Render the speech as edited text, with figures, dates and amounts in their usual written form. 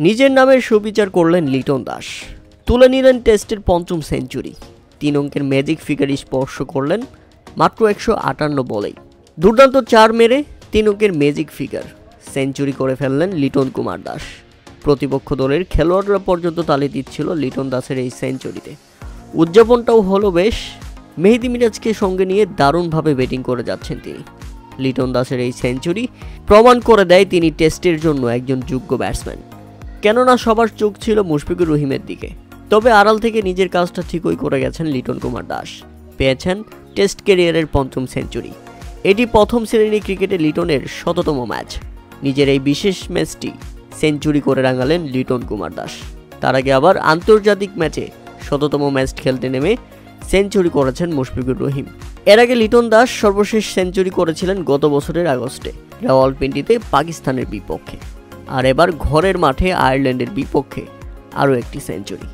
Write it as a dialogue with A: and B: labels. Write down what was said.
A: নিজের নামের সুবিচার করলেন লিটন দাস, তুলে নিলেন টেস্টের পঞ্চম সেঞ্চুরি। 3 অঙ্কের ম্যাজিক ফিগার স্পর্শ করলেন মাত্র 158 বলেই। দুর্দান্ত 4 মেরে 3 অঙ্কের ম্যাজিক ফিগার সেঞ্চুরি করে ফেললেন লিটন কুমার দাস। প্রতিপক্ষ দলের খেলোয়াড়রা পর্যন্ত তালি দিচ্ছিল লিটন দাসের এই সেঞ্চুরিতে। উদযাপনটাও হলো বেশ। মেহেদী মিরাজকে সঙ্গে নিয়ে দারুণভাবে ব্যাটিং করে যাচ্ছেন তিনি। লিটন দাসের এই সেঞ্চুরি প্রমাণ করে দেয় তিনি টেস্টের জন্য একজন যোগ্য ব্যাটসম্যান। কেননা সবার চোখ ছিল মুশফিকুর রহিমের দিকে। তবে আড়াল থেকে নিজের কাজটা ঠিকই করে গেছেন লিটন কুমার দাস। পেয়েছেন টেস্ট ক্যারিয়ারের পঞ্চম সেঞ্চুরি। এটি প্রথম শ্রেণী ক্রিকেটে লিটনের 100তম ম্যাচ। নিজের এই বিশেষ ম্যাচটি সেঞ্চুরি করে রাঙালেন লিটন কুমার দাস। তার আগে আবার আন্তর্জাতিক ম্যাচে 100তম ম্যাচ খেলতে নেমে সেঞ্চুরি করেছেন মুশফিকুর রহিম। এর আগে লিটন দাস সর্বশেষ সেঞ্চুরি করেছিলেন গত বছরের আগস্টে রাওয়ালপিন্ডিতে পাকিস্তানের বিপক্ষে। আর এবার ঘরের মাঠে আয়ারল্যান্ডের বিপক্ষে আরও একটি সেঞ্চুরি।